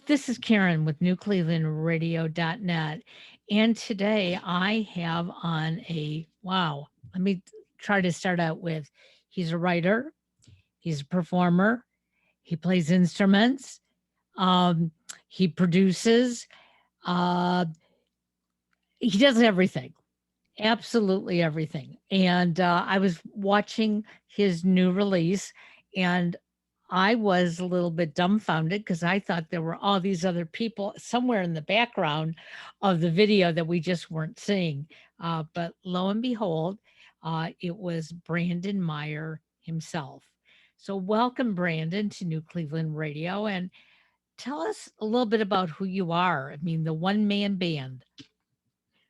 This is Karen with NewClevelandRadio.net. And today I have on let me try to start out with he's a writer, he's a performer, he plays instruments, um, he produces, uh, he does everything, absolutely everything. And I was watching his new release and I was a little bit dumbfounded because I thought there were all these other people somewhere in the background of the video that we just weren't seeing. But lo and behold, it was Brandon Meyer himself. So, welcome, Brandon, to New Cleveland Radio. And tell us a little bit about who you are. I mean, the one man band.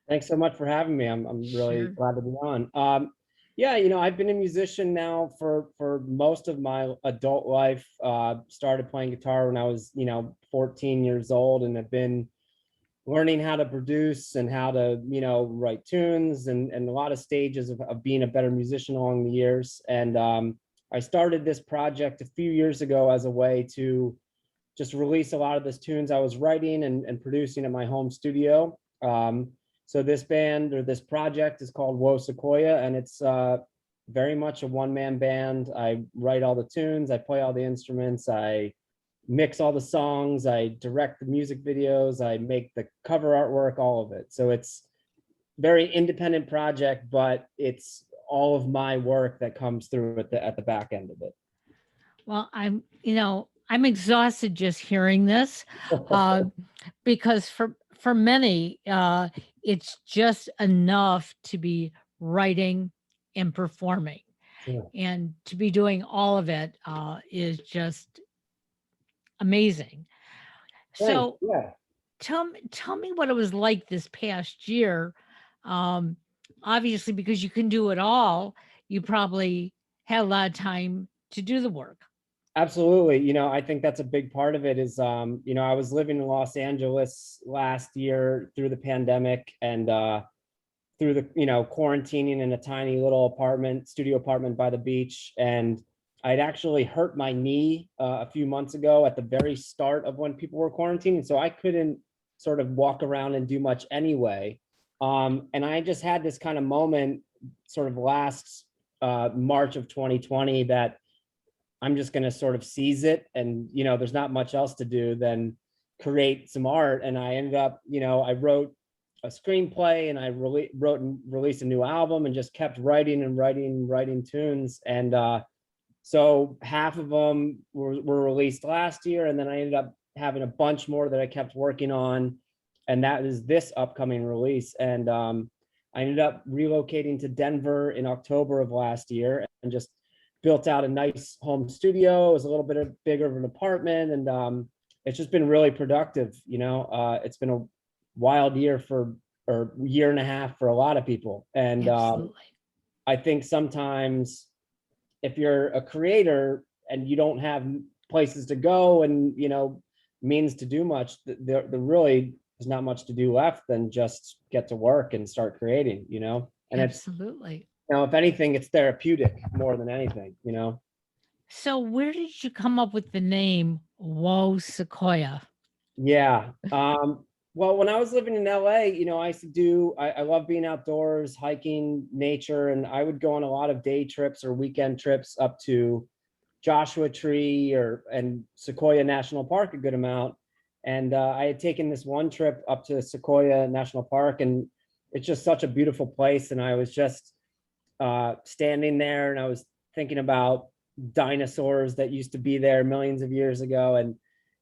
Thanks so much for having me. I'm really Sure. glad to be on. Yeah, I've been a musician now for most of my adult life. Started playing guitar when I was, 14 years old, and have been learning how to produce and how to, write tunes and a lot of stages of being a better musician along the years. And I started this project a few years ago as a way to just release a lot of these tunes I was writing and producing at my home studio. So this band or this project is called Sequoia, and it's very much a one-man band. I write all the tunes, I play all the instruments, I mix all the songs, I direct the music videos, I make the cover artwork, all of it. So it's very independent project, but it's all of my work that comes through at the back end of it. Well, I'm exhausted just hearing this, uh, because for many, it's just enough to be writing and performing, Sure. and to be doing all of it is just amazing. Thanks. So Yeah. tell me what it was like this past year. Um, Obviously, because you can do it all, you probably had a lot of time to do the work. Absolutely. I think that's a big part of it is, I was living in Los Angeles last year through the pandemic and through the, quarantining in a tiny little studio apartment by the beach. And I'd actually hurt my knee a few months ago at the very start of when people were quarantining. So I couldn't sort of walk around and do much anyway. And I just had this kind of moment sort of last March of 2020 that I'm just going to sort of seize it. And, there's not much else to do than create some art. And I ended up, I wrote a screenplay and I wrote and released a new album and just kept writing and writing tunes. And so half of them were released last year. And then I ended up having a bunch more that I kept working on. And that is this upcoming release. And I ended up relocating to Denver in October of last year and just built out a nice home studio. It was a little bit bigger of an apartment, and it's just been really productive. It's been a wild year or year and a half for a lot of people. And Absolutely. I think sometimes if you're a creator and you don't have places to go and, means to do much, there really is not much to do left than just get to work and start creating, and it's, Absolutely. if anything, it's therapeutic more than anything, So where did you come up with the name Whoa Sequoia? Yeah. Well, when I was living in LA, I used to I love being outdoors, hiking, nature, and I would go on a lot of day trips or weekend trips up to Joshua Tree and Sequoia National Park a good amount. And I had taken this one trip up to Sequoia National Park, and it's just such a beautiful place. And I was just standing there and I was thinking about dinosaurs that used to be there millions of years ago. And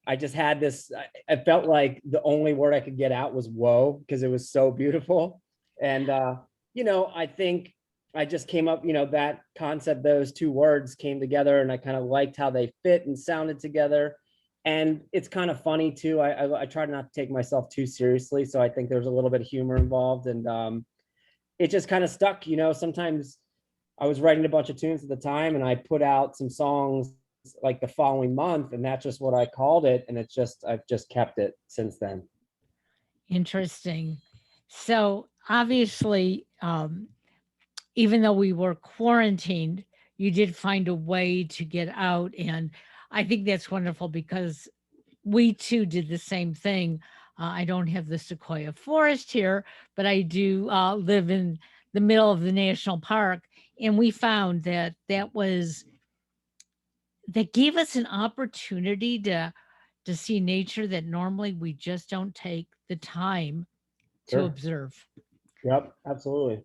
I just had this, I felt like the only word I could get out was whoa, because it was so beautiful. And, I think I just came up, that concept, those two words came together and I kind of liked how they fit and sounded together. And it's kind of funny too. I try not to take myself too seriously. So I think there's a little bit of humor involved, and it just kind of stuck. Sometimes I was writing a bunch of tunes at the time and I put out some songs like the following month, and that's just what I called it. And I've just kept it since then. Interesting. So obviously, even though we were quarantined, you did find a way to get out. And I think that's wonderful because we too did the same thing. I don't have the Sequoia forest here, but I do live in the middle of the national park. And we found that that gave us an opportunity to see nature that normally we just don't take the time to Sure. observe. Yep, absolutely.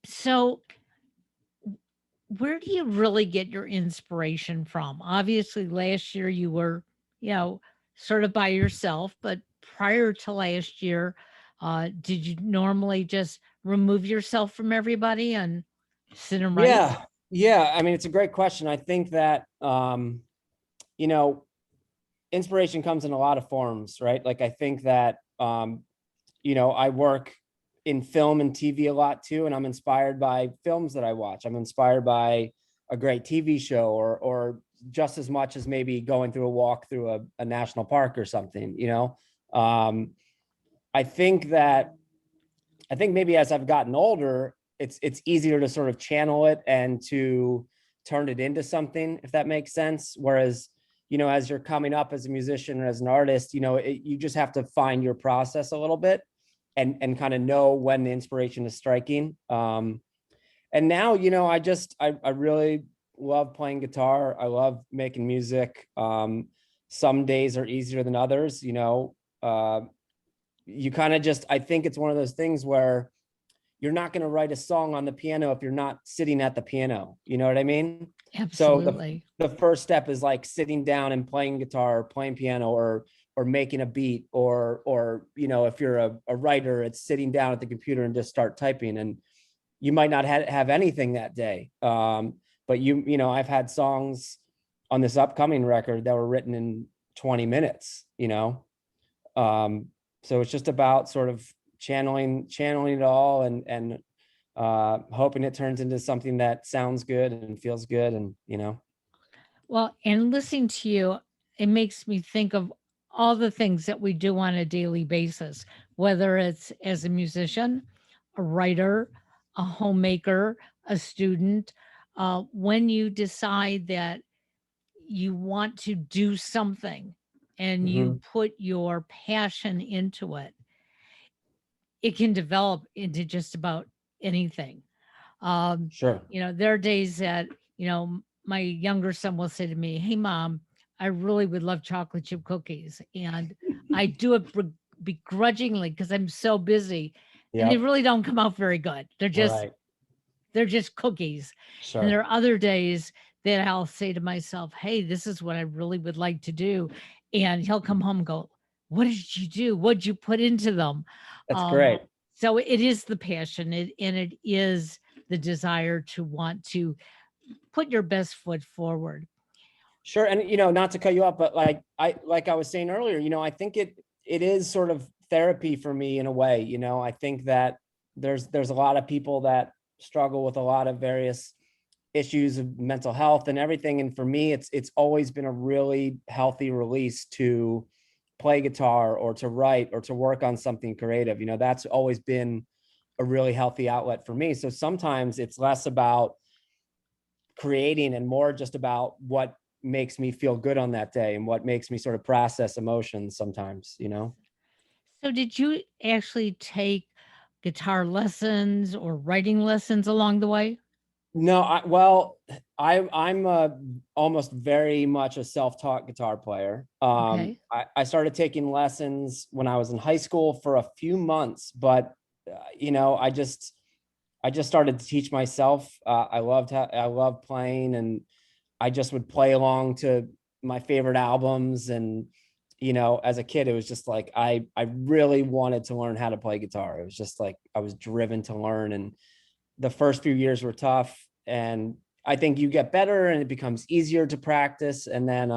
So, where do you really get your inspiration from? Obviously, last year you were, you know, sort of by yourself, but prior to last year, did you normally just remove yourself from everybody and sit and write? Yeah, I mean, it's a great question. I think that you know, inspiration comes in a lot of forms, right? Like I think that you know, I work in film and TV a lot too, and I'm inspired by films that I watch. I'm inspired by a great TV show, or just as much as maybe going through a walk through a national park or something, you know. I think that I think maybe as I've gotten older, it's easier to sort of channel it and to turn it into something, if that makes sense. Whereas, you know, as you're coming up as a musician or as an artist, you know, you just have to find your process a little bit and kind of know when the inspiration is striking. And now, you know, I really love playing guitar. I love making music. Some days are easier than others, you know. You kind of just, I think it's one of those things where you're not going to write a song on the piano if you're not sitting at the piano. You know what I mean? So Absolutely. the first step is like sitting down and playing guitar, or playing piano, or making a beat, or you know, if you're a writer, it's sitting down at the computer and just start typing. And you might not have anything that day. But you know, I've had songs on this upcoming record that were written in 20 minutes, you know. So it's just about sort of channeling it all, and hoping it turns into something that sounds good and feels good, and you know. Well, and listening to you, it makes me think of all the things that we do on a daily basis, whether it's as a musician, a writer, a homemaker, a student. When you decide that you want to do something and you Mhm. put your passion into it, it can develop into just about anything. Um, Sure. there are days that, my younger son will say to me, "Hey, mom, I really would love chocolate chip cookies." And I do it begrudgingly because I'm so busy and they Yep. really don't come out very good. Right. They're just cookies. And there Sure. are other days that I'll say to myself, "Hey, this is what I really would like to do." And he'll come home and go, "What did you do? What'd you put into them?" That's Um, great. so it is the passion, and it is the desire to want to put your best foot forward. Sure. And you know, not to cut you off, but like I was saying earlier, you know, I think it is sort of therapy for me in a way. You know, I think that there's a lot of people that struggle with a lot of various issues of mental health and everything. And for me, it's always been a really healthy release to play guitar, or to write, or to work on something creative. You know, that's always been a really healthy outlet for me. So sometimes it's less about creating and more just about what makes me feel good on that day, and what makes me sort of process emotions sometimes, you know. So did you actually take guitar lessons or writing lessons along the way? No, well, I'm almost very much a self-taught guitar player. Okay. I started taking lessons when I was in high school for a few months, but you know, I just started to teach myself. I loved playing, and I just would play along to my favorite albums. And you know, as a kid, it was just like I really wanted to learn how to play guitar. It was just like I was driven to learn. And the first few years were tough, and I think you get better and it becomes easier to practice. And then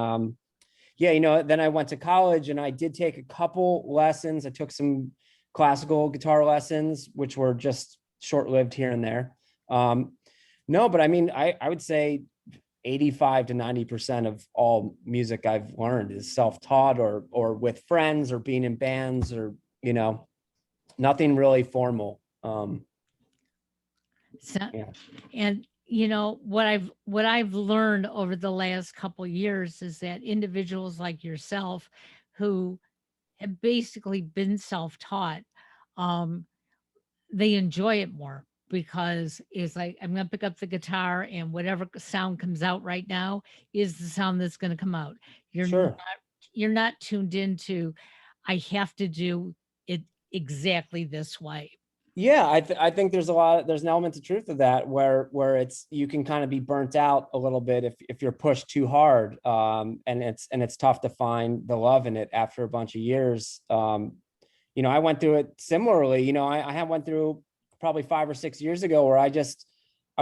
yeah, you know, then I went to college and I did take a couple lessons. I took some classical guitar lessons, which were just short-lived here and there. um no, but I mean, I would say 85 to 90% of all music I've learned is self-taught, or with friends, or being in bands, or you know, nothing really formal. So, Yeah. and you know, what I've learned over the last couple years is that individuals like yourself who have basically been self-taught, um, they enjoy it more because it's like I'm gonna pick up the guitar and whatever sound comes out right now is the sound that's gonna come out. You're not Sure. you're not tuned into I have to do it exactly this way. Yeah, I think there's an element of truth to that where it's you can kind of be burnt out a little bit if you're pushed too hard, and it's tough to find the love in it after a bunch of years. You know, I went through it similarly. You know, I had went through probably 5 or 6 years ago where I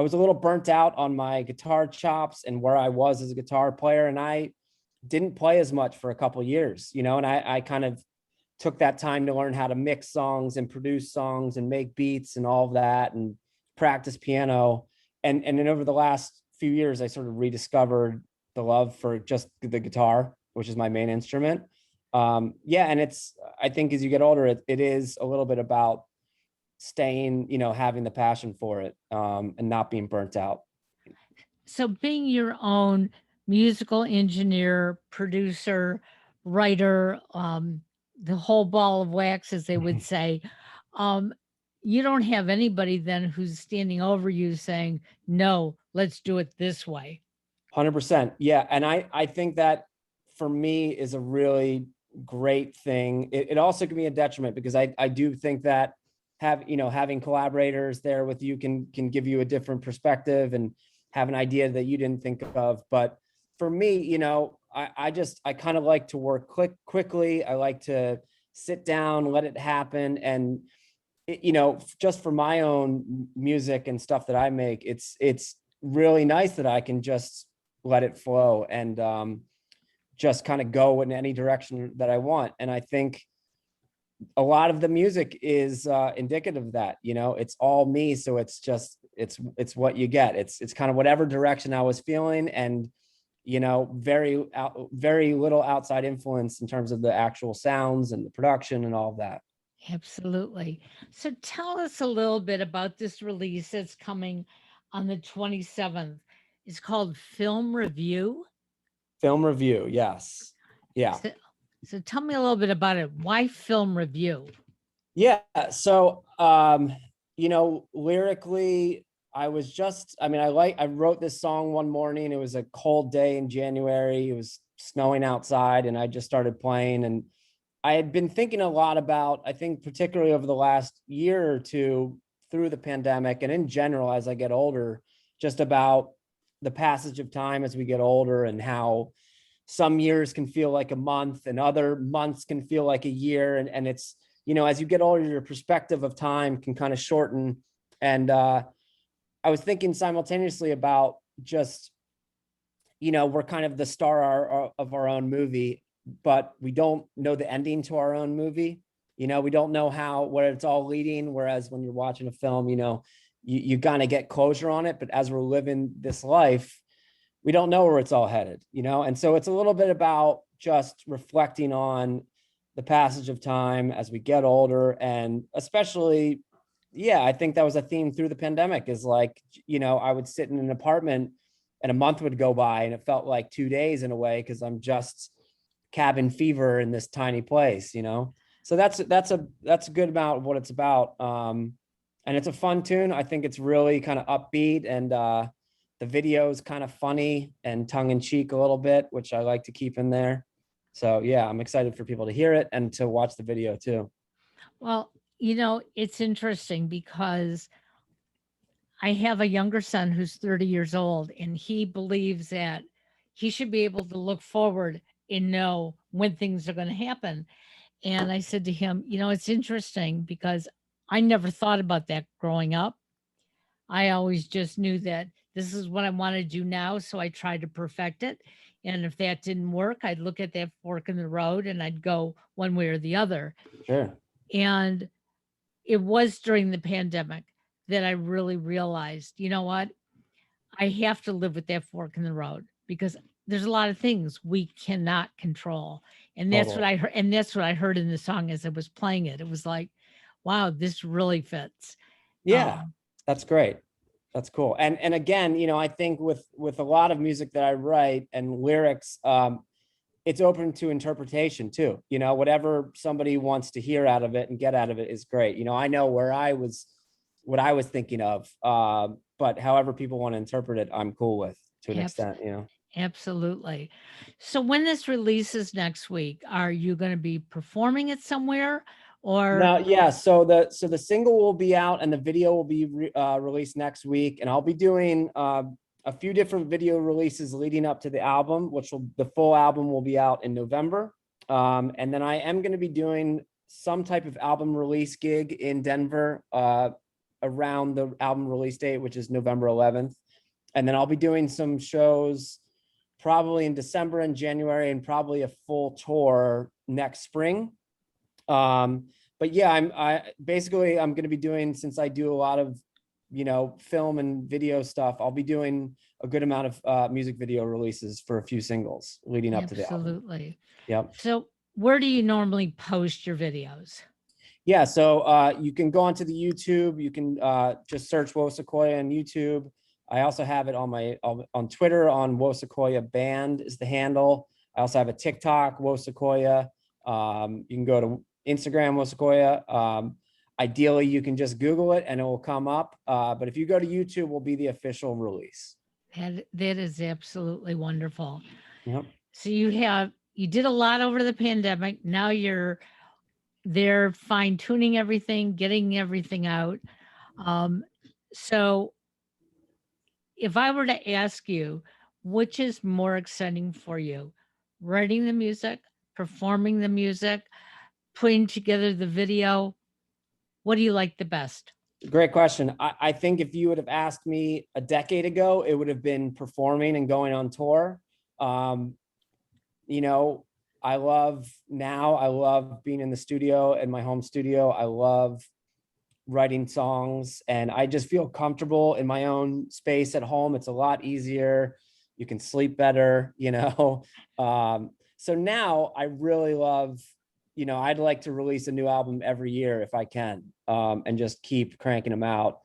was a little burnt out on my guitar chops and where I was as a guitar player, and I didn't play as much for a couple years. You know, and I kind of took that time to learn how to mix songs and produce songs and make beats and all of that and practice piano. And then over the last few years, I sort of rediscovered the love for just the guitar, which is my main instrument. Yeah, and I think as you get older, it is a little bit about staying, you know, having the passion for it, and not being burnt out. So being your own musical engineer, producer, writer, the whole ball of wax, as they would say, um, you don't have anybody then who's standing over you saying, no, let's do it this way. 100%. Yeah. And I think that for me is a really great thing. It also can be a detriment because I do think that having collaborators there with you can give you a different perspective and have an idea that you didn't think of. But for me, you know, I kind of like to work quickly. I like to sit down, let it happen. And you know, just for my own music and stuff that I make, it's really nice that I can just let it flow and just kind of go in any direction that I want. And I think a lot of the music is indicative of that. You know, it's all me, so it's just it's what you get. It's kind of whatever direction I was feeling, and you know, very little outside influence in terms of the actual sounds and the production and all of that. Absolutely. So tell us a little bit about this release that's coming on the 27th. It's called Film Review. Film review, yes. Yeah. So, so tell me a little bit about it. Why Film Review? Yeah. So, you know, lyrically, I wrote this song one morning. It was a cold day in January. It was snowing outside, and I just started playing. And I had been thinking a lot about, I think, particularly over the last year or two through the pandemic and in general, as I get older, just about the passage of time as we get older and how some years can feel like a month and other months can feel like a year. And it's, you know, as you get older, your perspective of time can kind of shorten. And I was thinking simultaneously about just, you know, we're kind of the star of our own movie, but we don't know the ending to our own movie. You know, we don't know where it's all leading. Whereas when you're watching a film, you know, you kind of get closure on it. But as we're living this life, we don't know where it's all headed, you know? And so it's a little bit about just reflecting on the passage of time as we get older. And especially, yeah, I think that was a theme through the pandemic is like, you know, I would sit in an apartment and a month would go by and it felt like 2 days in a way, because I'm just cabin fever in this tiny place, you know? So that's a good amount of what it's about. And it's a fun tune. I think it's really kind of upbeat, and the video is kind of funny and tongue in cheek a little bit, which I like to keep in there. So yeah, I'm excited for people to hear it and to watch the video too. Well, you know, it's interesting because I have a younger son who's 30 years old, and he believes that he should be able to look forward and know when things are going to happen. And I said to him, you know, it's interesting because I never thought about that growing up. I always just knew that this is what I want to do now. So I tried to perfect it. And if that didn't work, I'd look at that fork in the road and I'd go one way or the other. Sure. And it was during the pandemic that I really realized, you know what? I have to live with that fork in the road because there's a lot of things we cannot control. And that's what Totally. I heard. And that's what I heard in the song as I was playing it. It was like, wow, this really fits. Yeah, Um, that's great. That's cool. And again, I think with a lot of music that I write and lyrics, it's open to interpretation too. Whatever somebody wants to hear out of it and get out of it is great. I know what I was thinking of, but however people want to interpret it, I'm cool with to an Abs- extent. Absolutely. So when this releases next week, are you going to be performing it somewhere or? No, yeah. So the single will be out and the video will be released next week, and I'll be doing a few different video releases leading up to the album, the full album will be out in November. And then I am going to be doing some type of album release gig in Denver around the album release date, which is November 11th. And then I'll be doing some shows probably in December and January, and probably a full tour next spring. But yeah, I'm going to be doing, since I do a lot of, film and video stuff, I'll be doing a good amount of music video releases for a few singles leading up to the album. Absolutely. Yep. So where do you normally post your videos? Yeah, so you can go onto the YouTube. You can just search Whoa Sequoia on YouTube. I also have it on Twitter on Whoa Sequoia Band is the handle. I also have a TikTok, Whoa Sequoia. You can go to Instagram, Whoa Sequoia. Ideally, you can just Google it and it will come up. But if you go to YouTube, will be the official release. That is absolutely wonderful. Yep. So you did a lot over the pandemic. Now they're fine tuning everything, getting everything out. So if I were to ask you, which is more exciting for you, writing the music, performing the music, putting together the video, what do you like the best? Great question. I think if you would have asked me a decade ago, it would have been performing and going on tour. I love being in the studio, in my home studio. I love writing songs, and I just feel comfortable in my own space at home. It's a lot easier. You can sleep better, So now I really love, I'd like to release a new album every year if I can, and just keep cranking them out.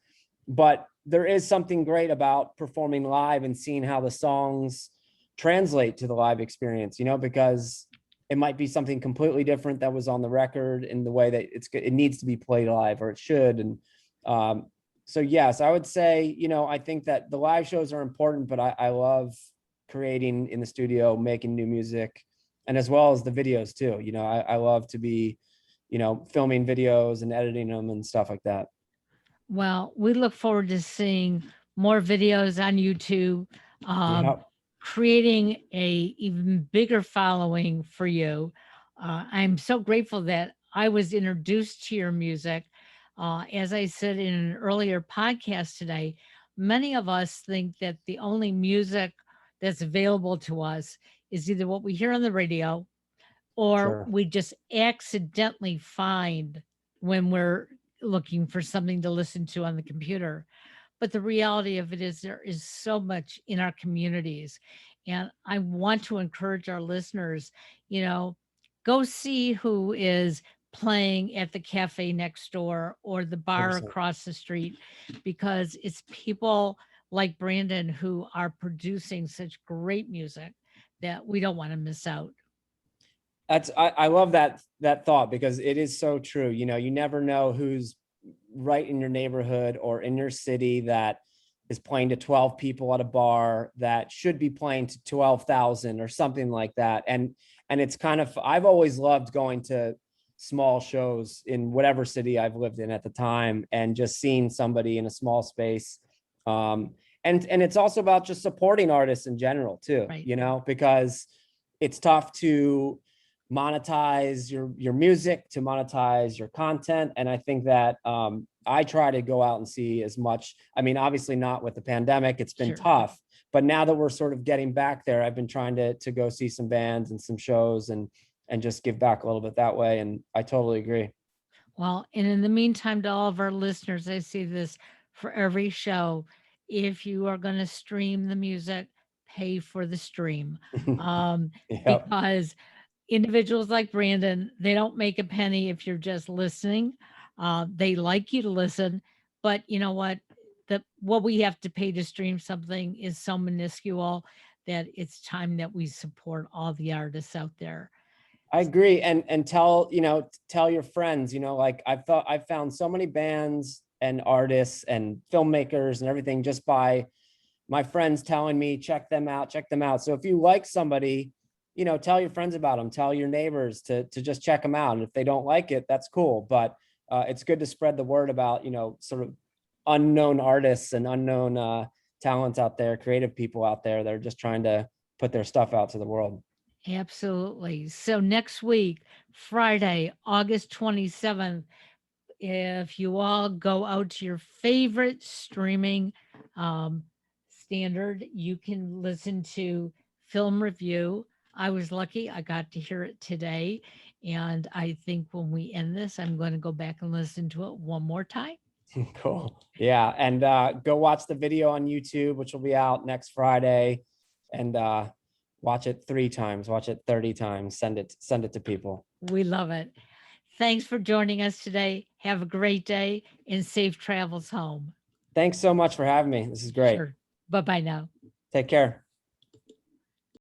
But there is something great about performing live and seeing how the songs translate to the live experience, because it might be something completely different that was on the record in the way that it needs to be played live, or it should. And so yes, I would say, I think that the live shows are important, but I love creating in the studio, making new music, and as well as the videos too. I love to be, filming videos and editing them and stuff like that. Well, we look forward to seeing more videos on YouTube, Yep. creating a even bigger following for you. I'm so grateful that I was introduced to your music. As I said in an earlier podcast today, many of us think that the only music that's available to us is either what we hear on the radio or Sure. we just accidentally find when we're looking for something to listen to on the computer. But the reality of it is there is so much in our communities. And I want to encourage our listeners, go see who is playing at the cafe next door or the bar 100%. across the street, because it's people like Brandon who are producing such great music that we don't want to miss out. I love that thought, because it is so true. You never know who's right in your neighborhood or in your city that is playing to 12 people at a bar that should be playing to 12,000 or something like that. And it's kind of, I've always loved going to small shows in whatever city I've lived in at the time, and just seeing somebody in a small space. And it's also about just supporting artists in general too, Right. Because it's tough to monetize your music, to monetize your content. And I think that I try to go out and see as much. I mean, obviously not with the pandemic, it's been Sure. tough, but now that we're sort of getting back there, I've been trying to go see some bands and some shows and just give back a little bit that way. And I totally agree. Well, and in the meantime, to all of our listeners, I see this for every show. If you are going to stream the music, pay for the stream. Yep. Because individuals like Brandon, they don't make a penny if you're just listening. They like you to listen, but you know what? what we have to pay to stream something is so minuscule that it's time that we support all the artists out there. I agree. And tell, tell your friends, like I've found so many bands and artists and filmmakers and everything just by my friends telling me, check them out, check them out. So if you like somebody, tell your friends about them, tell your neighbors to just check them out. And if they don't like it, that's cool. But it's good to spread the word about, sort of unknown artists and unknown talents out there, creative people out there that are just trying to put their stuff out to the world. Absolutely. So next week, Friday, August 27th, if you all go out to your favorite streaming standard, you can listen to Film Review. I was lucky, I got to hear it today. And I think when we end this, I'm going to go back and listen to it one more time. Cool. Yeah. And go watch the video on YouTube, which will be out next Friday. And watch it 3 times, watch it 30 times, send it to people. We love it. Thanks for joining us today. Have a great day and safe travels home. Thanks so much for having me. This is great. Sure. Bye-bye now. Take care.